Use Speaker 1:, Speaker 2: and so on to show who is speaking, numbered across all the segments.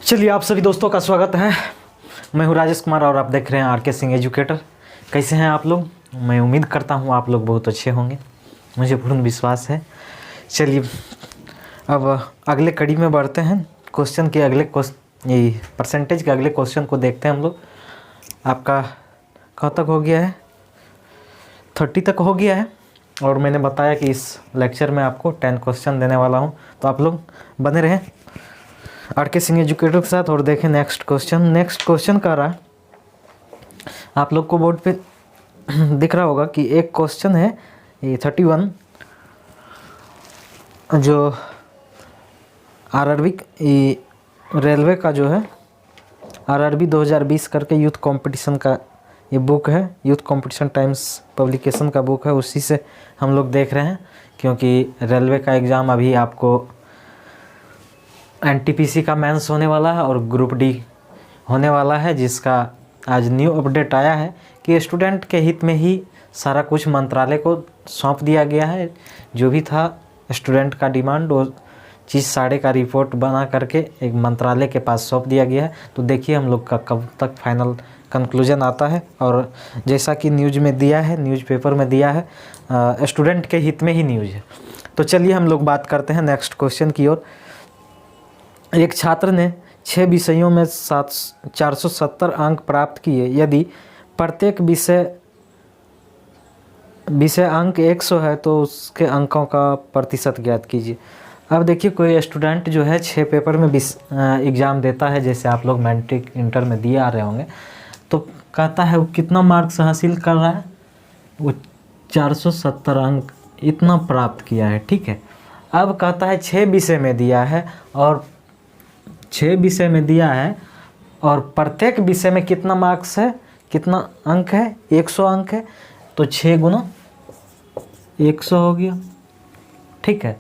Speaker 1: चलिए आप सभी दोस्तों का स्वागत है। मैं हूं राजेश कुमार और आप देख रहे हैं आर के सिंह एजुकेटर। कैसे हैं आप लोग? मैं उम्मीद करता हूं आप लोग बहुत अच्छे होंगे, मुझे पूर्ण विश्वास है। चलिए अब अगले कड़ी में बढ़ते हैं। क्वेश्चन के अगले ये परसेंटेज के अगले क्वेश्चन को देखते हैं हम लोग। आपका कहाँ तक हो गया है? 30 तक हो गया है और मैंने बताया कि इस लेक्चर में आपको 10 क्वेश्चन देने वाला हूँ, तो आप लोग बने रहें आर के सिंह एजुकेटर के साथ और देखें नेक्स्ट क्वेश्चन। नेक्स्ट क्वेश्चन का रहा, आप लोग को बोर्ड पे दिख रहा होगा कि एक क्वेश्चन है ये 31 जो आरआरबी रेलवे का जो है आरआरबी 2020 करके यूथ कंपटीशन का ये बुक है, यूथ कंपटीशन टाइम्स पब्लिकेशन का बुक है, उसी से हम लोग देख रहे हैं। क्योंकि रेलवे का एग्ज़ाम अभी आपको एनटीपीसी का मेंस होने वाला है और ग्रुप डी होने वाला है, जिसका आज न्यू अपडेट आया है कि स्टूडेंट के हित में ही सारा कुछ मंत्रालय को सौंप दिया गया है। जो भी था स्टूडेंट का डिमांड वो चीज़ सारे का रिपोर्ट बना करके एक मंत्रालय के पास सौंप दिया गया है। तो देखिए हम लोग का कब तक फाइनल कंक्लूजन आता है। और जैसा कि न्यूज़ में दिया है, न्यूज़पेपर में दिया है, स्टूडेंट के हित में ही न्यूज़ है। तो चलिए हम लोग बात करते हैं नेक्स्ट क्वेश्चन की ओर। एक छात्र ने 6 विषयों में 470 अंक प्राप्त किए। यदि प्रत्येक विषय अंक 100 है तो उसके अंकों का प्रतिशत ज्ञात कीजिए। अब देखिए कोई स्टूडेंट जो है 6 पेपर में एग्ज़ाम देता है, जैसे आप लोग मैट्रिक इंटर में दिए आ रहे होंगे, तो कहता है वो कितना मार्क्स हासिल कर रहा है, वो 470 अंक इतना प्राप्त किया है। ठीक है, अब कहता है 6 विषय में दिया है और 6 विषय में दिया है और प्रत्येक विषय में कितना मार्क्स है, कितना अंक है, 100 अंक है, तो 6 गुना 100 हो गया। ठीक है,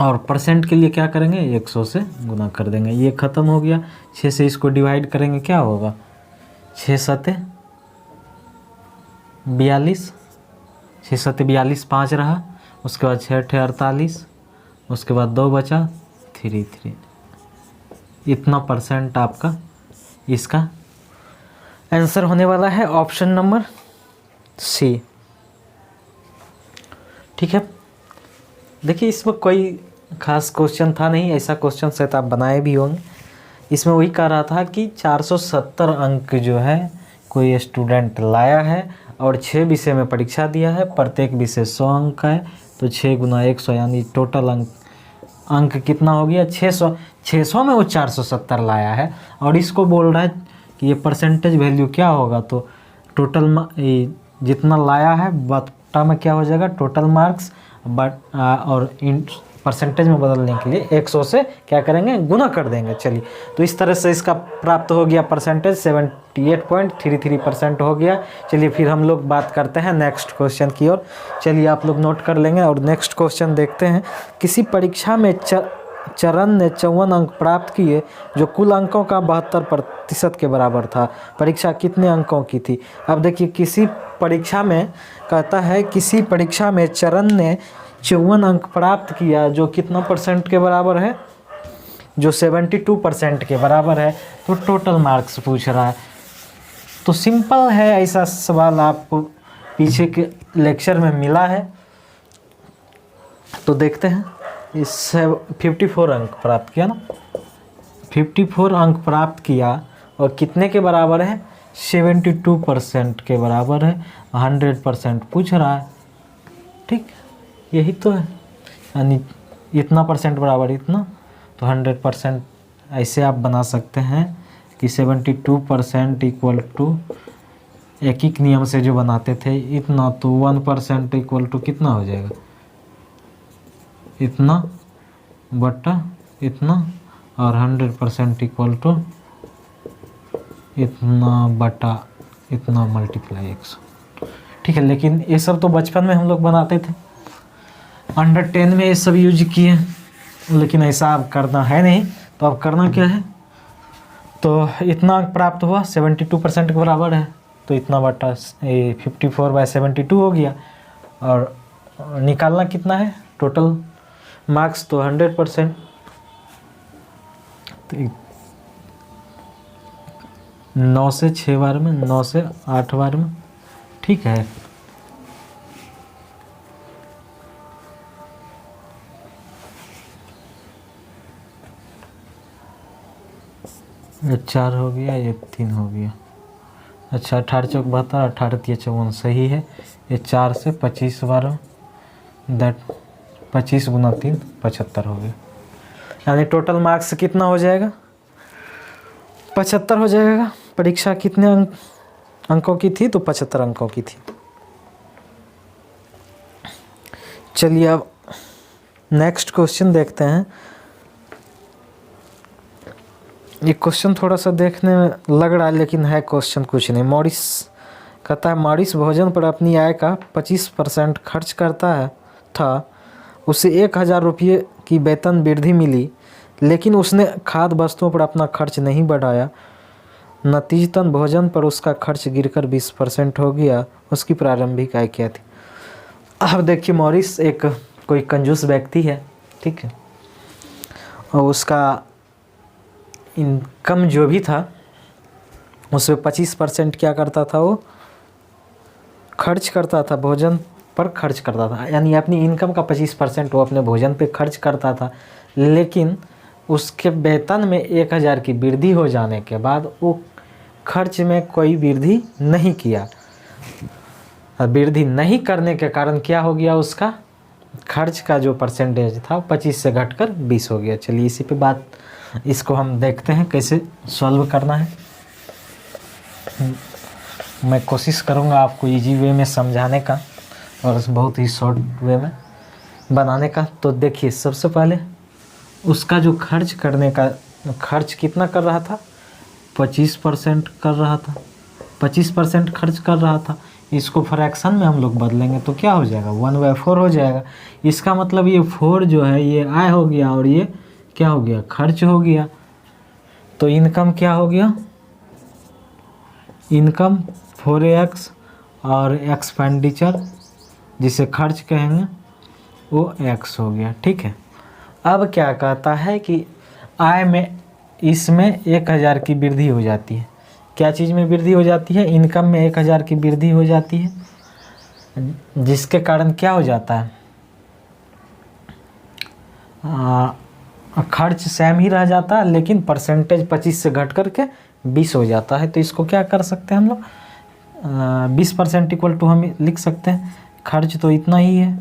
Speaker 1: और परसेंट के लिए क्या करेंगे, 100 से गुना कर देंगे, ये ख़त्म हो गया। 6 से इसको डिवाइड करेंगे, क्या होगा, 6 सते 42, 6 सते 42, 5 रहा, उसके बाद 6 अठे 48, उसके बाद 2 बचा 3। इतना परसेंट आपका इसका आंसर होने वाला है, ऑप्शन नंबर सी। ठीक है, देखिए इसमें कोई खास क्वेश्चन था नहीं, ऐसा क्वेश्चन शायद आप बनाए भी होंगे। इसमें वही कह रहा था कि 470 अंक जो है कोई स्टूडेंट लाया है और 6 विषय में परीक्षा दिया है, प्रत्येक विषय 100 अंक है, तो 6 गुना 100 यानी टोटल अंक कितना हो गया, 600 में वो 470 लाया है। और इसको बोल रहा है कि ये परसेंटेज वैल्यू क्या होगा, तो टोटल जितना लाया है बटा में क्या हो जाएगा, टोटल मार्क्स, और इन परसेंटेज में बदलने के लिए 100 से क्या करेंगे, गुना कर देंगे। चलिए, तो इस तरह से इसका प्राप्त हो गया परसेंटेज 78.33% हो गया। चलिए फिर हम लोग बात करते हैं नेक्स्ट क्वेश्चन की ओर। चलिए आप लोग नोट कर लेंगे और नेक्स्ट क्वेश्चन देखते हैं। किसी परीक्षा में चरण ने 54 अंक प्राप्त किए जो कुल अंकों का 72% के बराबर था। परीक्षा कितने अंकों की थी? अब देखिए किसी परीक्षा में कहता है, किसी परीक्षा में चरण ने 54 अंक प्राप्त किया जो कितना परसेंट के बराबर है, जो 72% के बराबर है। तो टोटल मार्क्स पूछ रहा है, तो सिंपल है, ऐसा सवाल आपको पीछे के लेक्चर में मिला है। तो देखते हैं, इससे 54 अंक प्राप्त किया ना, 54 अंक प्राप्त किया और कितने के बराबर है, 72% के बराबर है। 100% पूछ रहा है, ठीक, यही तो है, यानी इतना परसेंट बराबर इतना, तो 100% ऐसे आप बना सकते हैं कि 72% इक्वल टू एक नियम से जो बनाते थे इतना, तो 1% इक्वल टू कितना हो जाएगा, इतना बटा इतना, और 100% इक्वल टू इतना बटा इतना मल्टीप्लाई 100। ठीक है, लेकिन ये सब तो बचपन में हम लोग बनाते थे, अंडर 10 में ये सब यूज किए, लेकिन ऐसा अब करना है नहीं। तो अब करना क्या है, तो इतना प्राप्त हुआ 72% के बराबर है, तो इतना बटा 54/72 हो गया। और निकालना कितना है टोटल मार्क्स, तो 100%। तो 9 से 6 बार में, 9 से 8 बार में, ठीक है। ये 4 हो गया, ये 3 हो गया। अच्छा 18 चौक 72, 18 तिया 54 सही है। ये 4 से 25 बार, दैट 25 गुना 3 75 हो गया। यानी टोटल मार्क्स कितना हो जाएगा? 75 हो जाएगा। परीक्षा कितने अंकों की थी? तो 75 अंकों की थी। चलिए अब नेक्स्ट क्वेश्चन देखते हैं। ये क्वेश्चन थोड़ा सा देखने में लग रहा है, लेकिन है क्वेश्चन कुछ नहीं। मॉरिस कहता है, मॉरिस भोजन पर अपनी आय का 25% खर्च करता है था। उसे 1000 रुपये की वेतन वृद्धि मिली, लेकिन उसने खाद्य वस्तुओं पर अपना खर्च नहीं बढ़ाया। नतीजतन भोजन पर उसका खर्च गिरकर 20% हो गया। उसकी प्रारंभिक आय क्या थी? अब देखिए, मॉरिस एक कोई कंजूस व्यक्ति है, ठीक है, और उसका इनकम जो भी था उसमें 25% क्या करता था, वो खर्च करता था, भोजन पर खर्च करता था। यानी अपनी इनकम का 25% वो अपने भोजन पे खर्च करता था। लेकिन उसके वेतन में 1000 की वृद्धि हो जाने के बाद वो खर्च में कोई वृद्धि नहीं किया। वृद्धि नहीं करने के कारण क्या हो गया, उसका खर्च का जो परसेंटेज था 25 से घटकर 20 हो गया। चलिए इसी पे बात, इसको हम देखते हैं कैसे सॉल्व करना है। मैं कोशिश करूँगा आपको इजी वे में समझाने का और बहुत ही शॉर्ट वे में बनाने का। तो देखिए, सबसे पहले उसका जो खर्च करने का खर्च कितना कर रहा था, 25% कर रहा था, 25% खर्च कर रहा था। इसको फ्रैक्शन में हम लोग बदलेंगे तो क्या हो जाएगा, 1/4 हो जाएगा। इसका मतलब ये 4 जो है ये आय हो गया और ये क्या हो गया, खर्च हो गया। तो इनकम क्या हो गया, इनकम 4x और एक्सपेंडिचर जिसे खर्च कहेंगे वो x हो गया, ठीक है। अब क्या कहता है कि आय में इसमें 1000 की वृद्धि हो जाती है। क्या चीज़ में वृद्धि हो जाती है, इनकम में 1000 की वृद्धि हो जाती है, जिसके कारण क्या हो जाता है, खर्च सेम ही रह जाता है, लेकिन परसेंटेज 25 से घट करके 20 हो जाता है। तो इसको क्या कर सकते हैं हम लोग, 20% इक्वल टू हम लिख सकते हैं, खर्च तो इतना ही है,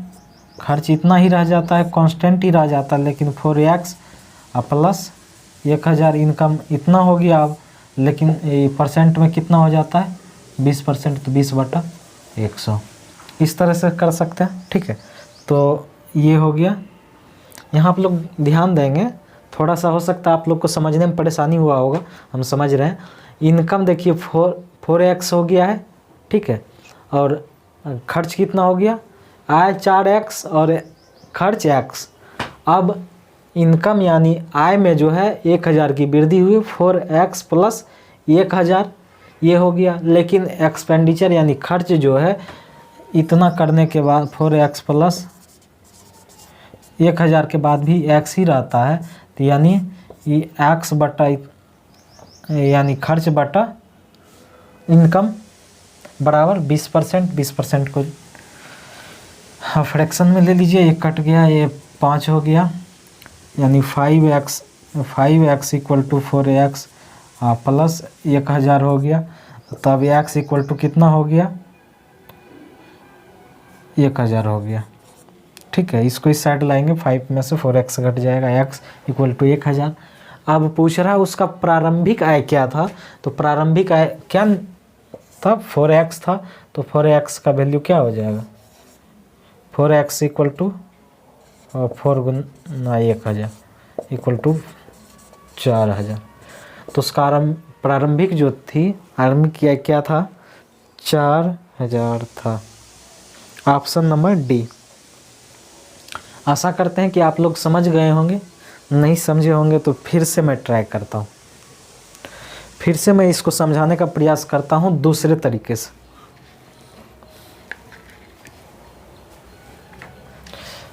Speaker 1: खर्च इतना ही रह जाता है, कांस्टेंट ही रह जाता है, लेकिन 4x प्लस 1000 इनकम इतना हो गया अब, लेकिन परसेंट में कितना हो जाता है 20%, तो 20/100 इस तरह से कर सकते हैं, ठीक है। तो ये हो गया। यहाँ आप लोग ध्यान देंगे, थोड़ा सा हो सकता है आप लोग को समझने में परेशानी हुआ होगा, हम समझ रहे हैं। इनकम देखिए 4x हो गया है, ठीक है, और खर्च कितना हो गया, आय 4x और खर्च x। अब इनकम यानी आय में जो है 1000 की वृद्धि हुई, 4x प्लस 1000 ये हो गया। लेकिन एक्सपेंडिचर यानी खर्च जो है इतना करने के बाद 4x प्लस 1000 के बाद भी x ही रहता है, तो यानी ये x बटा यानी खर्च बटा इनकम बराबर 20%। 20% को फ्रैक्शन में ले लीजिए, ये कट गया, ये 5 हो गया, यानी 5x equal to 4x plus 1000 हो गया। तब x इक्वल टू कितना हो गया, 1000 हो गया, ठीक है। इसको इस साइड लाएंगे, 5 में से 4x घट जाएगा, x इक्वल टू 1000। अब पूछ रहा है उसका प्रारंभिक आय क्या था, तो प्रारंभिक आय क्या था, 4x था, तो 4x का वैल्यू क्या हो जाएगा, 4x इक्वल टू 4 गुना 1000 इक्वल टू 4000। तो उसका प्रारंभिक जो थी, आरंभिक आय क्या था, 4000 था। Option number D. आशा करते हैं कि आप लोग समझ गए होंगे, नहीं समझे होंगे तो फिर से मैं ट्राई करता हूँ, फिर से मैं इसको समझाने का प्रयास करता हूँ दूसरे तरीके से।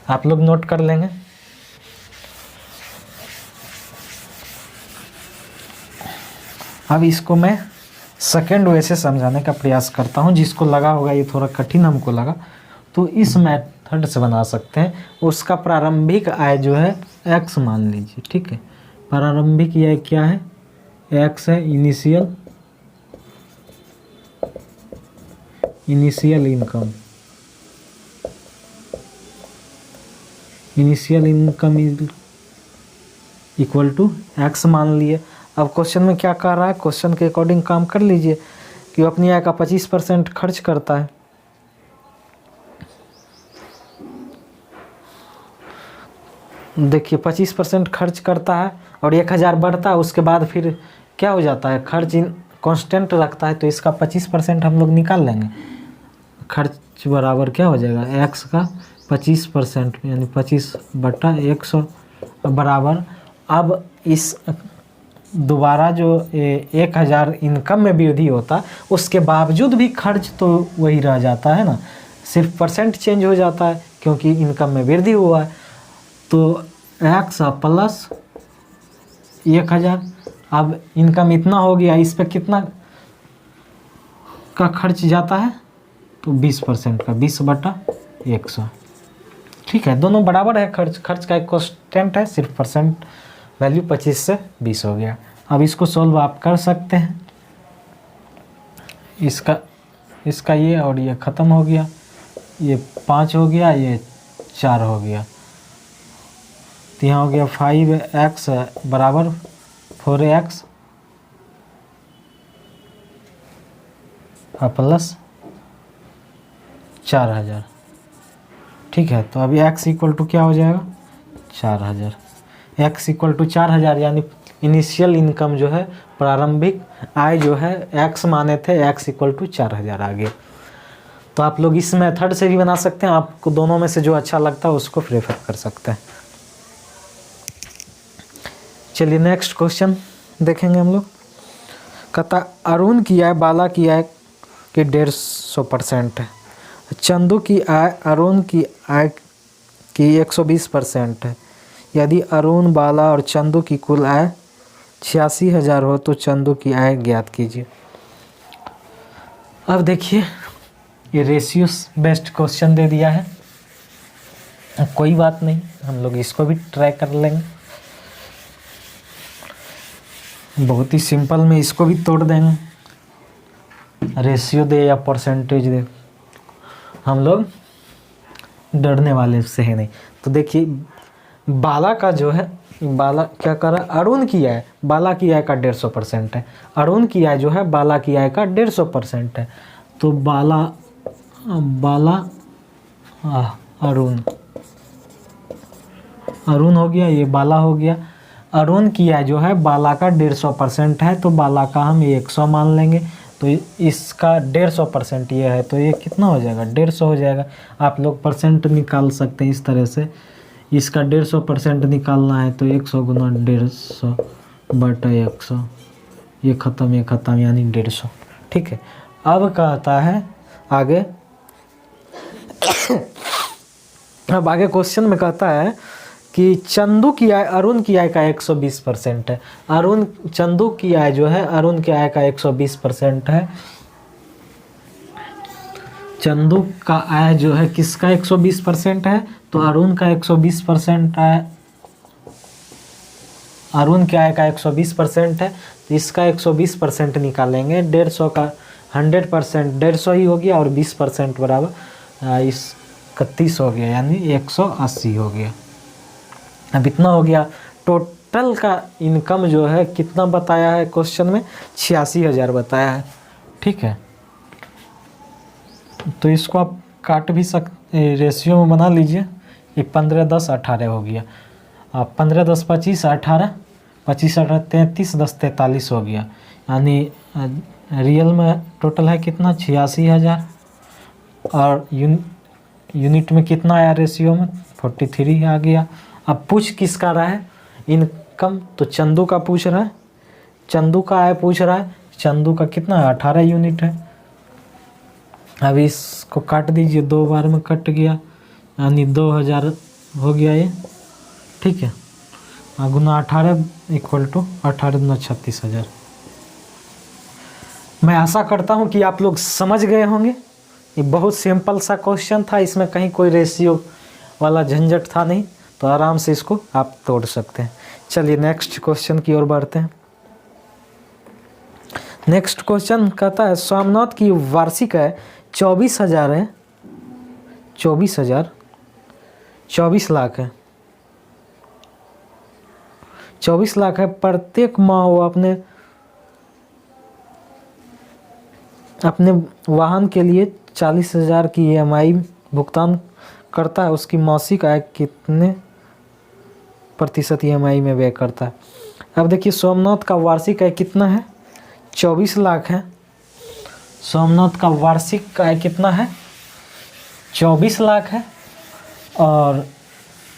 Speaker 1: आप लोग नोट कर लेंगे। अब इसको मैं सेकेंड वे से समझाने का प्रयास करता हूँ, जिसको लगा होगा ये थोड़ा कठिन हमको लगा, तो इस मेथड से बना सकते हैं। उसका प्रारंभिक आय जो है x मान लीजिए, ठीक है। प्रारंभिक आय क्या है, x है, initial income equal to x मान लिए। अब क्वेश्चन में क्या कर रहा है, क्वेश्चन के अकॉर्डिंग काम कर लीजिए कि वो अपनी आय का 25% खर्च करता है। देखिए 25% खर्च करता है और 1000 बढ़ता है, उसके बाद फिर क्या हो जाता है, खर्च कांस्टेंट रखता है, तो इसका 25% हम लोग निकाल लेंगे। खर्च बराबर क्या हो जाएगा, x का 25% यानी 25/100 बराबर। अब इस दोबारा जो 1000 इनकम में वृद्धि होता है, उसके बावजूद भी खर्च तो वही रह जाता है ना, सिर्फ परसेंट चेंज हो जाता है क्योंकि इनकम में वृद्धि हुआ है। तो x प्लस 1000, अब इनकम इतना हो गया, इस पर कितना का खर्च जाता है, तो 20% का, 20/100, ठीक है। दोनों बराबर है, खर्च का एक कांस्टेंट है, सिर्फ परसेंट वैल्यू 25 से 20 हो गया। अब इसको सॉल्व आप कर सकते हैं, इसका ये और ये ख़त्म हो गया, ये 5 हो गया, ये 4 हो गया, तो यहाँ हो गया 5x बराबर 4x प्लस 4000, ठीक है। तो अभी x इक्वल टू क्या हो जाएगा, 4000। x इक्वल टू 4000 यानी इनिशियल इनकम जो है, प्रारंभिक आय जो है x माने थे, x इक्वल टू 4000 आ गया। तो आप लोग इस मेथड से भी बना सकते हैं, आपको दोनों में से जो अच्छा लगता है उसको प्रेफर कर सकते हैं। चलिए नेक्स्ट क्वेश्चन देखेंगे हम लोग। कहता अरुण की आय बाला की आय के 150% है, चंदू की आय अरुण की आय की 120% है। यदि अरुण, बाला और चंदू की कुल आय 86,000 हो तो चंदू की आय ज्ञात कीजिए। अब देखिए ये रेशियो बेस्ड क्वेश्चन दे दिया है, कोई बात नहीं, हम लोग इसको भी ट्राई कर लेंगे। बहुत ही सिंपल में इसको भी तोड़ देंगे, रेशियो दे या परसेंटेज दे, हम लोग डरने वाले से है नहीं। तो देखिए बाला का जो है, बाला क्या कर रहा है, अरुण की आय बाला की आय का 150% है, अरुण की आय जो है बाला की आय का 150% है। तो बाला अरुण हो गया, ये बाला हो गया। अरुण की आय जो है बाला का 150% है, तो बाला का हम 100 मान लेंगे, तो इसका 150% ये है, तो ये कितना हो जाएगा, 150 हो जाएगा। आप लोग परसेंट निकाल सकते हैं इस तरह से, इसका 150% निकालना है तो 100 गुना 150/100, ये ख़त्म यानी 150, ठीक है। अब कहता है आगे अब आगे क्वेश्चन में कहता है कि चंदू की आय अरुण की आय का 120% है, चंदू की आय जो है अरुण की आय का 120% है। चंदू का आय जो है किसका 120% है, तो अरुण का 120% है, अरुण की आय का 120% है, तो इसका 120% निकालेंगे। 150 का 100% 150 ही हो गया और 20% बराबर इस 31 हो गया, यानी 180 हो गया। अब इतना हो गया। टोटल का इनकम जो है कितना बताया है क्वेश्चन में, 86,000 बताया है, ठीक है। तो इसको आप काट भी सकते, रेशियो में बना लीजिए। ये 15, 10, 18 हो गया। अब 15, 10, 25, 18, 25, 18, 33, 10, 43 हो गया, यानी रियल में टोटल है कितना, 86,000। और यूनिट में कितना आया, रेशियो में 43 आ गया। अब पूछ किसका रहा है इनकम, तो चंदू का पूछ रहा है, चंदू का आय पूछ रहा है। चंदू का कितना है, 18 यूनिट है। अब इसको काट दीजिए, 2 बार में कट गया, यानी 2000 हो गया ये, ठीक है। गुना 18 इक्वल टू 18 गुना 36,000, मैं आशा करता हूँ कि आप लोग समझ गए होंगे। ये बहुत सिंपल सा क्वेश्चन था, इसमें कहीं कोई रेशियो वाला झंझट था नहीं, तो आराम से इसको आप तोड़ सकते हैं। चलिए नेक्स्ट क्वेश्चन की ओर बढ़ते हैं। नेक्स्ट क्वेश्चन कहता है सोमनाथ की वार्षिक आय 24,000 है, 24 लाख है, 24 लाख है। प्रत्येक माह वो अपने वाहन के लिए 40,000 की EMI भुगतान करता है। उसकी मासिक आय कितने प्रतिशत EMI में व्यय करता है? अब देखिए सोमनाथ का वार्षिक आय कितना है? 24 लाख है। सोमनाथ का वार्षिक आय कितना है? 24 लाख है। और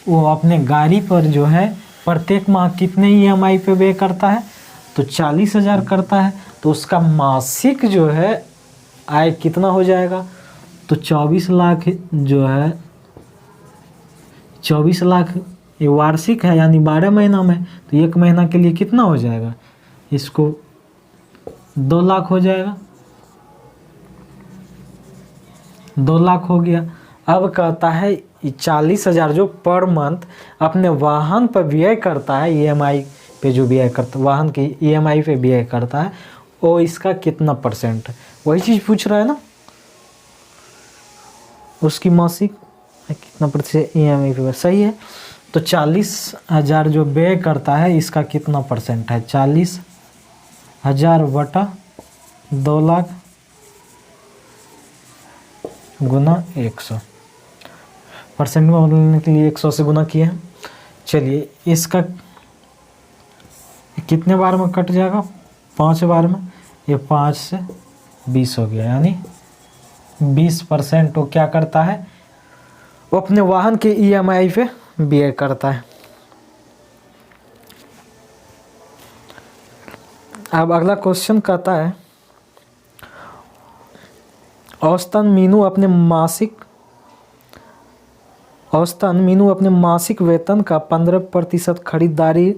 Speaker 1: वो अपने गाड़ी पर जो है प्रत्येक माह कितने EMI पे व्यय करता है? तो 40,000 करता है। तो उसका मासिक जो है आय कितना हो जाएगा? तो 24 लाख जो है, 24 लाख ये वार्षिक है यानी 12 महीना में, तो एक महीना के लिए कितना हो जाएगा? इसको 2 लाख हो जाएगा, 2 लाख हो गया। अब कहता है 40,000 जो पर मंथ अपने वाहन पर व्यय करता है, EMI पे जो व्यय करता, वाहन की EMI पे व्यय करता है, वो इसका कितना परसेंट है? वही चीज़ पूछ रहा है ना, उसकी मासिक कितना प्रतिशत EMI पे। सही है। तो 40,000 जो व्यय करता है इसका कितना परसेंट है? 40,000 बटा 2 लाख गुना 100। परसेंट में बदलने के लिए 100 से गुना किया है। चलिए इसका कितने बार में कट जाएगा? 5 बार में। ये 5 से 20 हो गया, यानी 20% वो क्या करता है? वो अपने वाहन के EMI पे व्यय करता है। अब अगला क्वेश्चन कहता है औसतन मीनू अपने मासिक वेतन का 15% खरीदारी,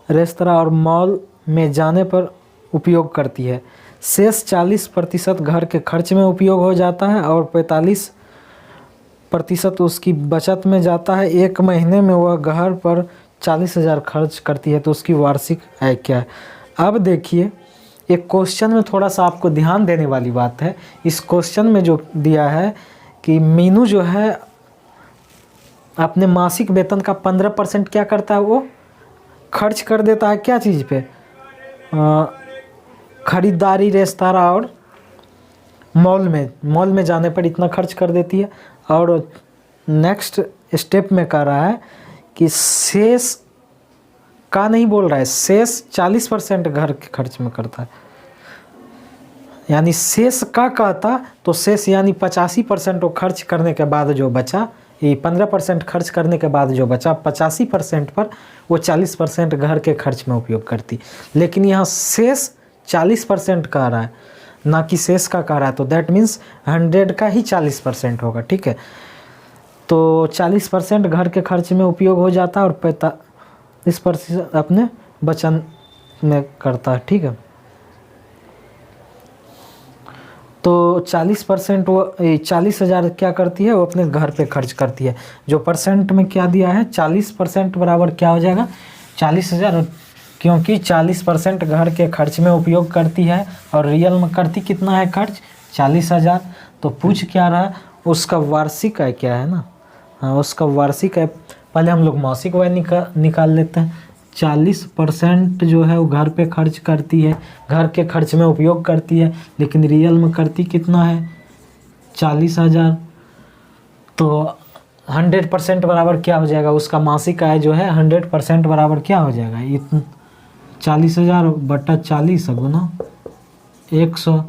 Speaker 1: रेस्तरां और मॉल में जाने पर उपयोग करती है। शेष 40% घर के खर्च में उपयोग हो जाता है और 45% उसकी बचत में जाता है। एक महीने में वह घर पर 40,000 खर्च करती है, तो उसकी वार्षिक आय क्या है? अब देखिए एक क्वेश्चन में थोड़ा सा आपको ध्यान देने वाली बात है। इस क्वेश्चन में जो दिया है कि मीनू जो है अपने मासिक वेतन का 15% क्या करता है? वो खर्च कर देता है क्या चीज़ पे? खरीदारी, रेस्तरां और मॉल में जाने पर इतना खर्च कर देती है। और नेक्स्ट स्टेप में कह रहा है कि शेष का नहीं बोल रहा है, शेष 40% घर के खर्च में करता है। यानी शेष का कहता तो शेष यानी 85% वो खर्च करने के बाद जो बचा, ये 15% खर्च करने के बाद जो बचा 85% पर वो 40% घर के खर्च में उपयोग करती। लेकिन यहाँ शेष 40% कह रहा है, ना कि शेष का कह रहा है, तो दैट मीन्स 100 का ही 40% होगा। ठीक है, तो 40% घर के खर्च में उपयोग हो जाता है और 45% अपने बचत में करता है। ठीक है, तो 40% वो 40,000 क्या करती है? वो अपने घर पे खर्च करती है। जो परसेंट में क्या दिया है? 40% बराबर क्या हो जाएगा? 40,000, क्योंकि 40% घर के खर्च में उपयोग करती है और रियल में करती कितना है खर्च? 40,000। तो पूछ क्या रहा है? उसका वार्षिक आय क्या है ना। हाँ, उसका वार्षिक आय, पहले हम लोग मासिक आय निकाल लेते हैं। 40% जो है वो घर पे खर्च करती है, घर के खर्च में उपयोग करती है, लेकिन रियल में करती कितना है? 40,000। तो 100% बराबर क्या हो जाएगा? उसका मासिक आय जो है 100% बराबर क्या हो जाएगा? इतना 40,000 बटा 40 गुना 100,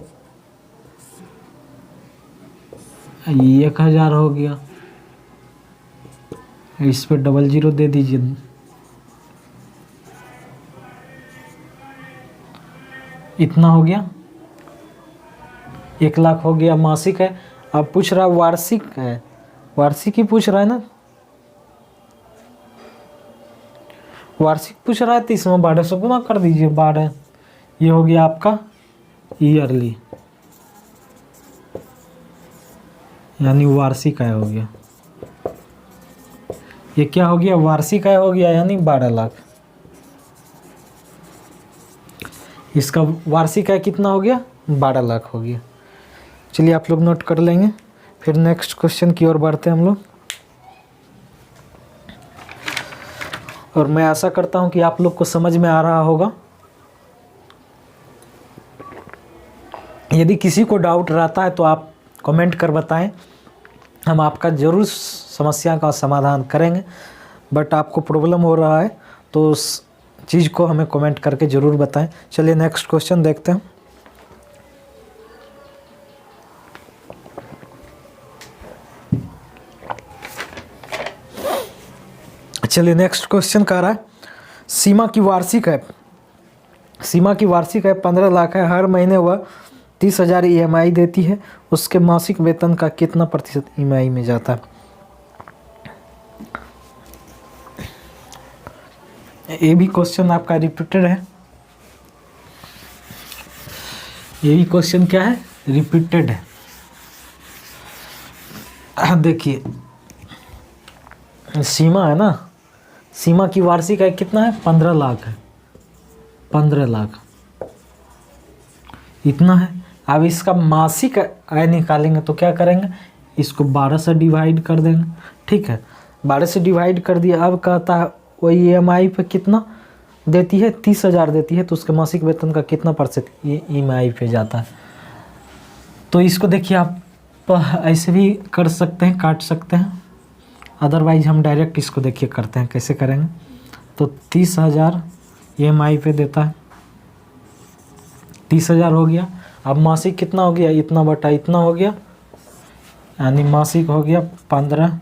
Speaker 1: 1,000 हो गया। इस पे 00 दे दीजिए। इतना हो गया, 1 लाख हो गया मासिक है। अब पूछ रहा वार्षिक है, वार्षिक ही पूछ रहा है ना, वार्षिक पूछ रहा है, तो इसमें 12 से गुना कर दीजिए। 12 ये हो गया आपका ईयरली यानी वार्षिक आय हो गया। ये क्या हो गया? वार्षिक आय हो गया यानी 12 लाख। इसका वार्षिक आय कितना हो गया? 12 लाख हो गया। चलिए आप लोग नोट कर लेंगे। फिर नेक्स्ट क्वेश्चन की ओर बढ़ते हैं हम लोग। और मैं आशा करता हूं कि आप लोग को समझ में आ रहा होगा। यदि किसी को डाउट रहता है तो आप कमेंट कर बताएं, हम आपका ज़रूर समस्या का समाधान करेंगे। बट आपको प्रॉब्लम हो रहा है तो उस चीज़ को हमें कमेंट करके ज़रूर बताएं। चलिए नेक्स्ट क्वेश्चन देखते हैं। चलिए नेक्स्ट क्वेश्चन कह रहा है सीमा की वार्षिक आय 15 लाख है। हर महीने वह 30,000 EMI देती है। उसके मासिक वेतन का कितना प्रतिशत EMI में जाता है? ये भी क्वेश्चन आपका रिपीटेड है। ये भी क्वेश्चन क्या है? रिपीटेड है। देखिए सीमा है ना, सीमा की वार्षिक आय कितना है? 15 लाख है। 15 लाख इतना है। अब इसका मासिक आय निकालेंगे तो क्या करेंगे? इसको 12 से डिवाइड कर देंगे। ठीक है, 12 से डिवाइड कर दिया। अब कहता है वही EMI पे कितना देती है? 30,000 देती है। तो उसके मासिक वेतन का कितना % EMI पे जाता है? तो इसको देखिए आप ऐसे भी कर सकते हैं, काट सकते हैं। अदरवाइज हम डायरेक्ट इसको देखिए करते हैं, कैसे करेंगे। तो 30,000 EMI पे देता है, 30,000 हो गया। अब मासिक कितना हो गया? इतना बटा इतना हो गया, यानी मासिक हो गया 15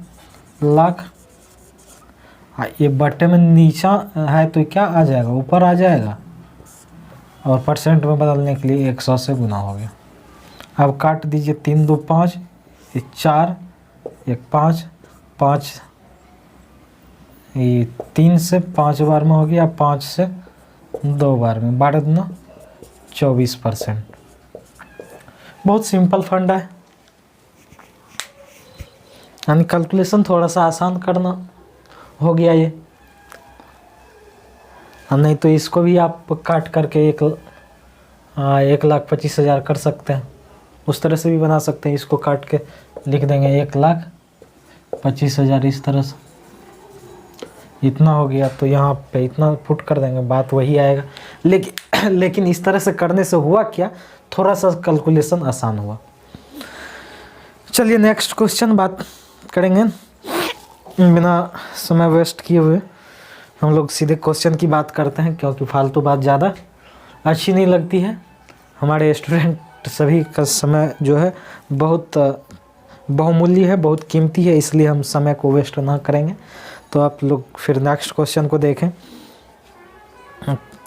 Speaker 1: लाख। ये बटे में नीचा है तो क्या आ जाएगा? ऊपर आ जाएगा। और परसेंट में बदलने के लिए 100 से गुना हो गया। अब काट दीजिए, 3 2 5, 4 1 5 5, ये 3 से 5 बार में हो गया, 5 से 2 बार में, 12 दूना 24%। बहुत सिंपल फंड है, यानी कैलकुलेशन थोड़ा सा आसान करना हो गया ये। नहीं तो इसको भी आप काट करके 1,25,000 कर सकते हैं। उस तरह से भी बना सकते हैं। इसको काट के लिख देंगे 1,25,000 इस तरह से, इतना हो गया। तो यहाँ पे इतना पुट कर देंगे, बात वही आएगा। लेकिन इस तरह से करने से हुआ क्या? थोड़ा सा कैलकुलेशन आसान हुआ। चलिए नेक्स्ट क्वेश्चन बात करेंगे। बिना समय वेस्ट किए हुए हम लोग सीधे क्वेश्चन की बात करते हैं, क्योंकि फालतू बात ज़्यादा अच्छी नहीं लगती है। हमारे स्टूडेंट सभी का समय जो है बहुत बहुमूल्य है, बहुत कीमती है, इसलिए हम समय को वेस्ट ना करेंगे। तो आप लोग फिर नेक्स्ट क्वेश्चन को देखें।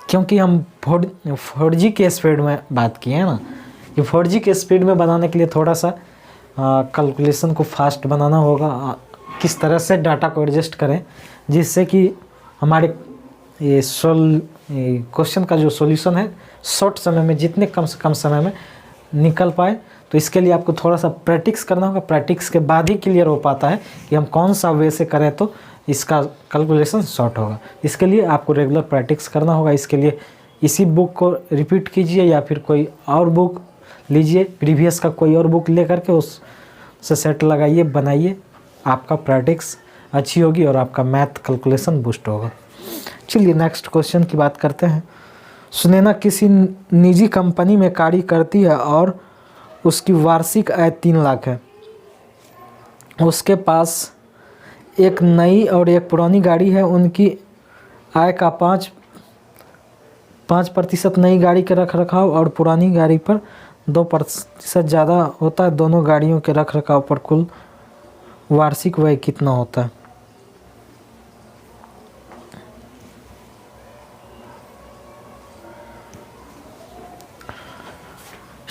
Speaker 1: क्योंकि हम 4G के स्पीड में बात किए हैं ना, कि 4G के स्पीड में बनाने के लिए थोड़ा सा कैलकुलेशन को फास्ट बनाना होगा। किस तरह से डाटा को एडजस्ट करें जिससे कि हमारे ये क्वेश्चन का जो सॉल्यूशन है शॉर्ट समय में, जितने कम से कम समय में निकल पाए। तो इसके लिए आपको थोड़ा सा प्रैक्टिस करना होगा। प्रैक्टिस के बाद ही क्लियर हो पाता है कि हम कौन सा वे से करें तो इसका कैलकुलेशन शॉर्ट होगा। इसके लिए आपको रेगुलर प्रैक्टिस करना होगा। इसके लिए इसी बुक को रिपीट कीजिए या फिर कोई और बुक लीजिए, प्रीवियस का कोई और बुक ले करके उससे सेट लगाइए, बनाइए। आपका प्रैक्टिस अच्छी होगी और आपका मैथ कैलकुलेशन बूस्ट होगा। चलिए नेक्स्ट क्वेश्चन की बात करते हैं। सुनैना किसी निजी कंपनी में कार्य करती है और उसकी वार्षिक आय 3 लाख है। उसके पास एक नई और एक पुरानी गाड़ी है। उनकी आय का 5% नई गाड़ी के रख रखाव और पुरानी गाड़ी पर 2% ज़्यादा होता है। दोनों गाड़ियों के रख रखाव पर कुल वार्षिक व्यय कितना होता है?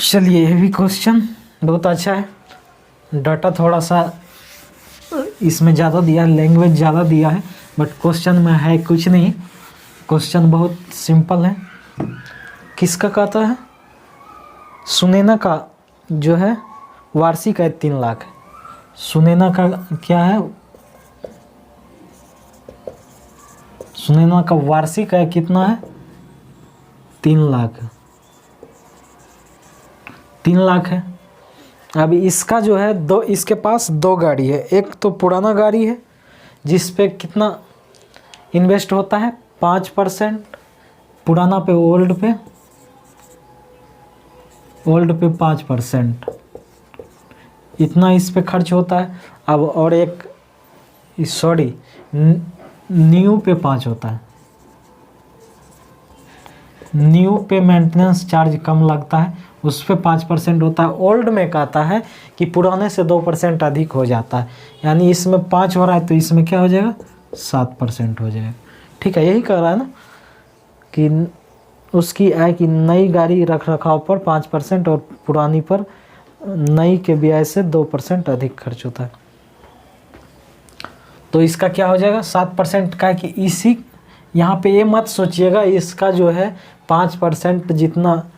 Speaker 1: चलिए ये भी क्वेश्चन बहुत अच्छा है। डाटा थोड़ा सा इसमें ज़्यादा दिया है, लैंग्वेज ज़्यादा दिया है, बट क्वेश्चन में है कुछ नहीं। क्वेश्चन बहुत सिंपल है। किसका कहता है? सुनैना का जो है वार्षिक आय 3 लाख है। सुनैना का क्या है, सुनैना का वार्षिक आय कितना है, 3 लाख, 3 लाख है। अब इसका जो है दो, इसके पास 2 गाड़ी है, एक तो पुराना गाड़ी है जिस पे कितना इन्वेस्ट होता है 5%, पुराना पे ओल्ड पे 5%, इतना इस पे खर्च होता है। अब और एक सॉरी न्यू पे 5 होता है, न्यू पे मेंटेनेंस चार्ज कम लगता है, उस पे 5% होता है। ओल्ड में कहता है कि पुराने से 2% अधिक हो जाता है, यानी इसमें 5 हो रहा है तो इसमें क्या हो जाएगा 7% हो जाएगा। ठीक है, यही कह रहा है ना कि उसकी आय की नई गाड़ी रख रखाव पर 5% और पुरानी पर नई के ब्याज से 2% अधिक खर्च होता है। तो इसका क्या हो जाएगा 7% का, कि इसी यहाँ पे ये मत सोचिएगा इसका जो है 5% जितना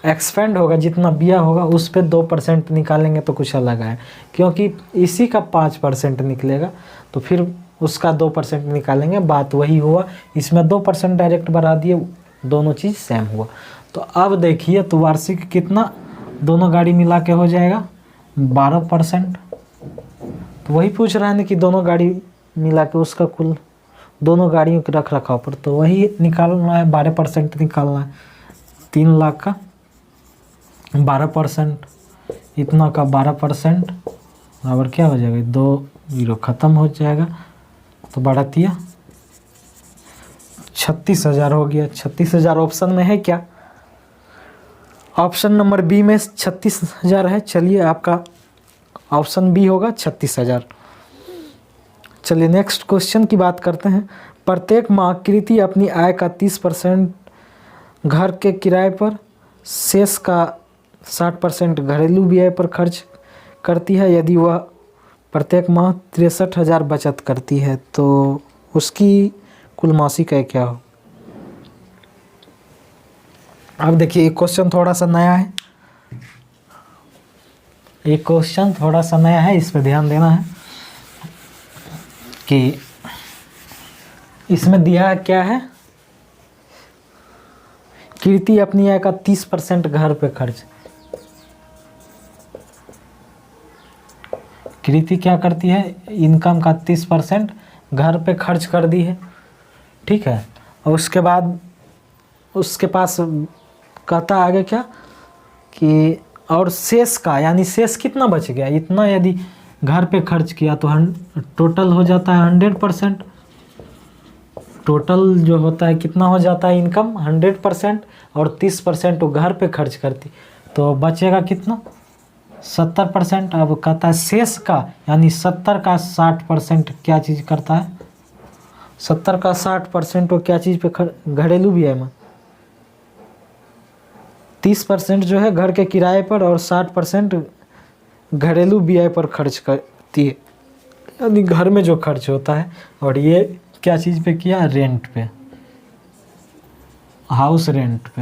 Speaker 1: एक्सपेंड होगा, जितना बिया होगा उस पर 2% निकालेंगे तो कुछ अलग है, क्योंकि इसी का 5% निकलेगा तो फिर उसका 2% निकालेंगे, बात वही हुआ। इसमें 2% डायरेक्ट बढ़ा दिए, दोनों चीज़ सेम हुआ। तो अब देखिए तो वार्षिक कितना दोनों गाड़ी मिला के हो जाएगा 12%। तो वही पूछ रहा है ना कि दोनों गाड़ी मिला के उसका कुल दोनों गाड़ियों के रख रखाव पर, तो वही निकालना है, 12% निकालना है। 3 लाख का 12%, इतना का 12%, और क्या हो जाएगा 2 जीरो ख़त्म हो जाएगा, तो बढ़तिया 36,000 हो गया। 36,000 ऑप्शन में है क्या, ऑप्शन नंबर बी में 36,000 है। चलिए आपका ऑप्शन बी होगा 36,000। चलिए नेक्स्ट क्वेश्चन की बात करते हैं। प्रत्येक माह कृति अपनी आय का 30% घर के किराए पर, शेष का 60% घरेलू व्यय पर खर्च करती है। यदि वह प्रत्येक माह 63,000 बचत करती है तो उसकी कुल मासिक आय क्या हो। अब देखिए एक क्वेश्चन थोड़ा सा नया है, एक क्वेश्चन थोड़ा सा नया है, इस पर ध्यान देना है कि इसमें दिया क्या है, कृति अपनी आय का 30% घर पे खर्च। कृति क्या करती है, इनकम का 30% घर पे खर्च कर दी है, ठीक है। और उसके बाद उसके पास कहता आगे क्या कि और शेष का, यानी शेष कितना बच गया, इतना यदि घर पे खर्च किया तो टोटल हो जाता है 100%। टोटल जो होता है कितना हो जाता है इनकम 100%, और 30% वो घर पे खर्च करती, तो बचेगा कितना 70%। अब कहता है शेष का, यानी 70 का 60% क्या चीज़ करता है, 70 का 60% वो क्या चीज़ पे घरेलू भी है में, 30% जो है घर के किराए पर और 60% घरेलू व्यय पर खर्च करती है, यानी घर में जो खर्च होता है। और ये क्या चीज़ पे किया, रेंट पे, हाउस रेंट पे,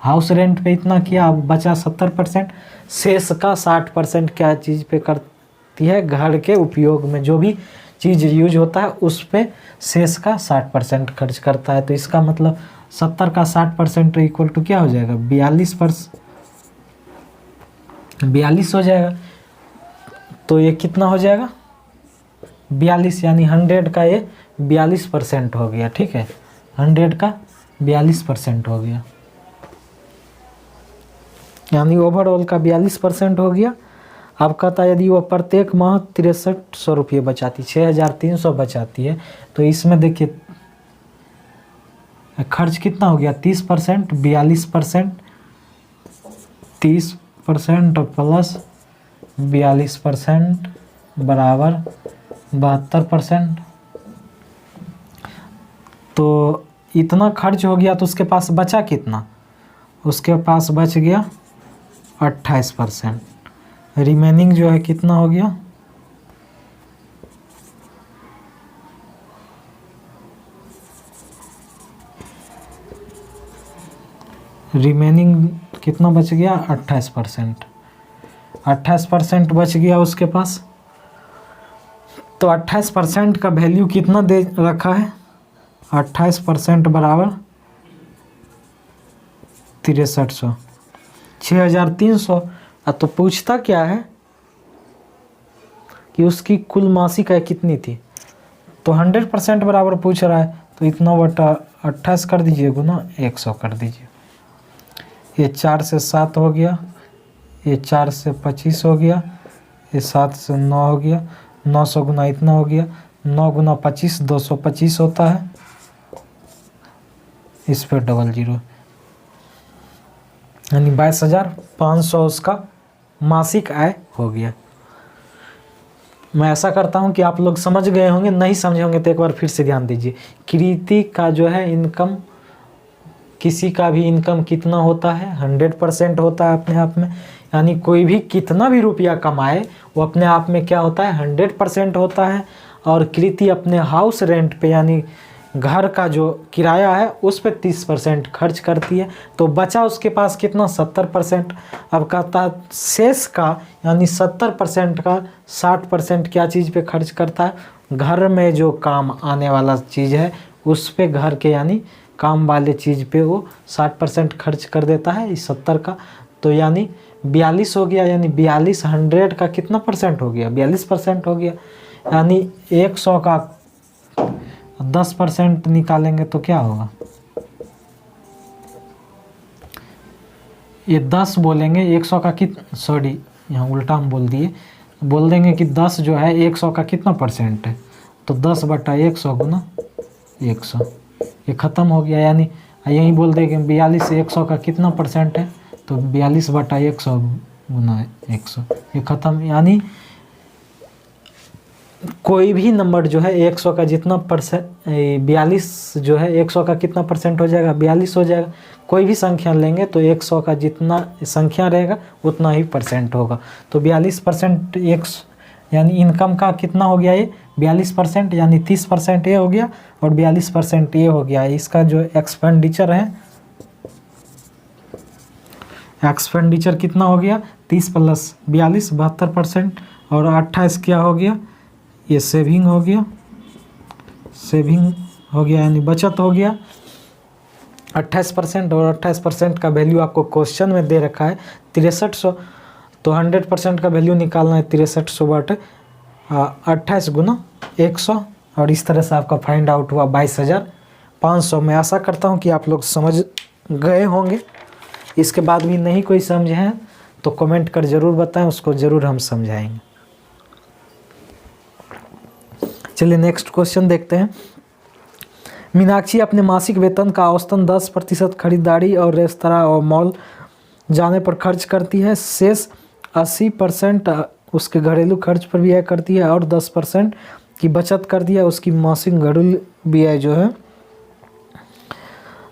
Speaker 1: हाउस रेंट पे इतना किया, अब बचा 70%। शेष का 60% क्या चीज़ पे करती है, घर के उपयोग में जो भी चीज़ यूज होता है उस पे शेष का 60% खर्च करता है। तो इसका मतलब 70 का 60% इक्वल टू क्या हो जाएगा 42 हो जाएगा। तो ये कितना हो जाएगा 42, यानी 100 का ये 42% हो गया, ठीक है, 100 का 42% हो गया, यानी ओवरऑल का 42% हो गया। अब कहता है यदि वो प्रत्येक माह 6300 रुपये बचाती, 6300 बचाती है, तो इसमें देखिए खर्च कितना हो गया 30%, 42%, 30% प्लस 42% बराबर 72%। तो इतना खर्च हो गया, तो उसके पास बचा कितना, उसके पास बच गया 28%। रिमेनिंग जो है कितना हो गया, रिमेनिंग कितना बच गया 28%। 28% बच गया उसके पास। तो 28% का वैल्यू कितना दे रखा है, 28% बराबर 6300, 6300। तो पूछता क्या है कि उसकी कुल मासिक आय कितनी थी, तो 100% बराबर पूछ रहा है, तो इतना बटा 28 कर दीजिए गुना 100 कर दीजिए। ये 4 से 7 हो गया, ये 4 से 25 हो गया, ये 7 से 9 हो गया, 900 गुना इतना हो गया, 9 गुना 25 225 होता है, इस पे डबल जीरो, यानी 22,500 उसका मासिक आय हो गया। मैं ऐसा करता हूं कि आप लोग समझ गए होंगे, नहीं समझे होंगे तो एक बार फिर से ध्यान दीजिए। कृति का जो है इनकम, किसी का भी इनकम कितना होता है 100% होता है अपने आप में, यानी कोई भी कितना भी रुपया कमाए वो अपने आप में क्या होता है 100% होता है। और कृति अपने हाउस रेंट पे यानी घर का जो किराया है उस पे 30% खर्च करती है, तो बचा उसके पास कितना 70%। अब कहता है शेष का यानी 70% का 60% क्या चीज़ पे खर्च करता है, घर में जो काम आने वाला चीज़ है उस पे, घर के यानी काम वाले चीज़ पे वो 60% खर्च कर देता है इस 70 का, तो यानी 42 हो गया। यानी 42 100 का कितना परसेंट हो गया 42% हो गया। यानी 100 का 10% निकालेंगे तो क्या होगा, ये 10 बोलेंगे 100 का सॉरी यहाँ उल्टा हम बोल दिए, बोल देंगे कि 10 जो है 100 का कितना परसेंट है, तो 10 बटा 100 गुना 100, ये ख़त्म हो गया। यानी यही बोल देंगे 42 100 का कितना परसेंट है, तो 42 बटा 100 गुना 100, ये ख़त्म। यानी कोई भी नंबर जो है 100 का जितना परसेंट, 42 जो है 100 का कितना परसेंट हो जाएगा 42 हो जाएगा। कोई भी संख्या लेंगे तो 100 का जितना संख्या रहेगा उतना ही परसेंट होगा, तो 42% यानी इनकम का कितना हो गया ये 42%, यानी 30% ये हो गया और 42% ये हो गया। इसका जो एक्सपेंडिचर है, एक्सपेंडिचर कितना हो गया 30 + 42 72%, और 28 क्या हो गया ये सेविंग हो गया, सेविंग हो गया यानी बचत हो गया 28%। और 28% का वैल्यू आपको क्वेश्चन में दे रखा है 6300, तो 100% का वैल्यू निकालना है 6300 बटे 28 गुना 100, और इस तरह से आपका फाइंड आउट हुआ 22,500। मैं आशा करता हूँ कि आप लोग समझ गए होंगे। इसके बाद भी नहीं कोई समझे हैं तो कमेंट कर ज़रूर बताएं, उसको ज़रूर हम समझाएंगे। चलिए नेक्स्ट क्वेश्चन देखते हैं। मीनाक्षी अपने मासिक वेतन का औसतन 10% खरीदारी और रेस्तरां और मॉल जाने पर खर्च करती है, शेष 80% उसके घरेलू खर्च पर व्यय करती है और 10% की बचत कर दिया। उसकी मासिक घरेलू व्यय जो है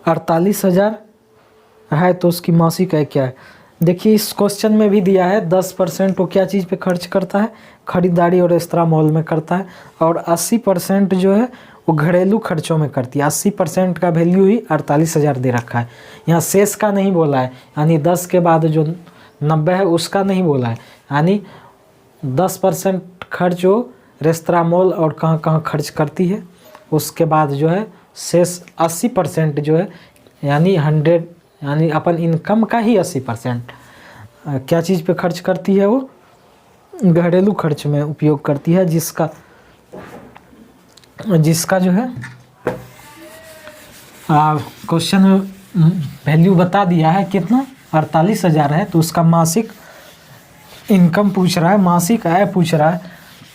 Speaker 1: 48,000 है, तो उसकी मासिक आय क्या है। देखिए इस क्वेश्चन में भी दिया है 10% वो क्या चीज़ पे खर्च करता है, खरीदारी और रेस्तरां मॉल में करता है, और 80% जो है वो घरेलू खर्चों में करती है। 80% का वैल्यू ही 48,000 दे रखा है। यहाँ शेष का नहीं बोला है, यानी 10 के बाद जो 90 है उसका नहीं बोला है, यानी 10% खर्च वो रेस्तरां मॉल और कहाँ कहाँ खर्च करती है, उसके बाद जो है शेष 80% जो है यानी 100 यानी अपन इनकम का ही 80% क्या चीज़ पे खर्च करती है, वो घरेलू खर्च में उपयोग करती है, जिसका जो है क्वेश्चन में वैल्यू बता दिया है कितना 48,000 है, तो उसका मासिक इनकम पूछ रहा है, मासिक आय पूछ रहा है,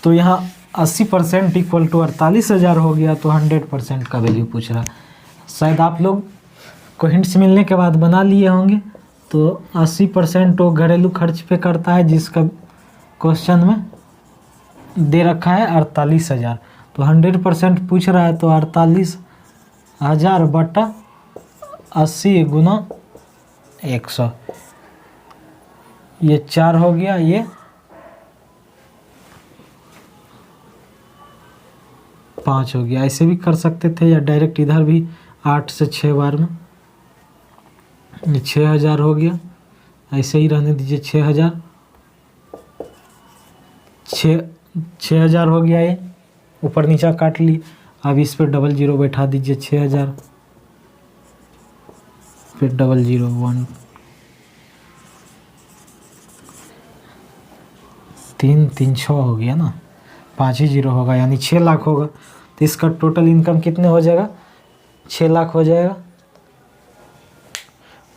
Speaker 1: तो यहाँ 80% इक्वल टू 48,000 हो गया, तो 100% का वैल्यू पूछ रहा है। शायद आप लोग को हिंट्स मिलने के बाद बना लिए होंगे। तो 80% वो घरेलू खर्च पे करता है, जिसका क्वेश्चन में दे रखा है 48,000, तो 100% पूछ रहा है, तो 48,000 बटा 80 गुना 100, ये 4 हो गया, ये 5 हो गया। ऐसे भी कर सकते थे या डायरेक्ट इधर भी 8 से 6 बार में 6,000 हो गया, ऐसे ही रहने दीजिए। 6000 6000 हो गया, ये ऊपर नीचा काट लिए। अब इस पर डबल जीरो बैठा दीजिए। 6000 फिर डबल जीरो 1 3 3 6 हो गया ना, 5 ही जीरो होगा यानी 6 लाख होगा। तो इसका टोटल इनकम कितने हो जाएगा? 6 लाख हो जाएगा।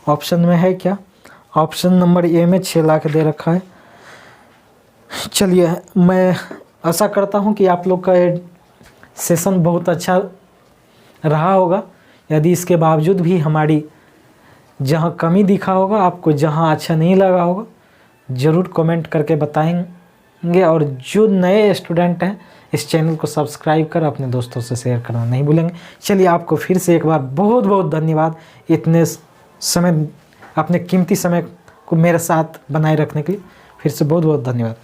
Speaker 1: ऑप्शन में है क्या? ऑप्शन नंबर ए में 6 लाख दे रखा है। चलिए, मैं आशा करता हूँ कि आप लोग का ये सेशन बहुत अच्छा रहा होगा। यदि इसके बावजूद भी हमारी जहाँ कमी दिखा होगा, आपको जहाँ अच्छा नहीं लगा होगा, ज़रूर कमेंट करके बताएंगे। और जो नए स्टूडेंट हैं, इस चैनल को सब्सक्राइब कर अपने दोस्तों से शेयर करना नहीं भूलेंगे। चलिए, आपको फिर से एक बार बहुत बहुत धन्यवाद, इतने समय, अपने कीमती समय को मेरे साथ बनाए रखने के लिए। फिर से बहुत बहुत धन्यवाद।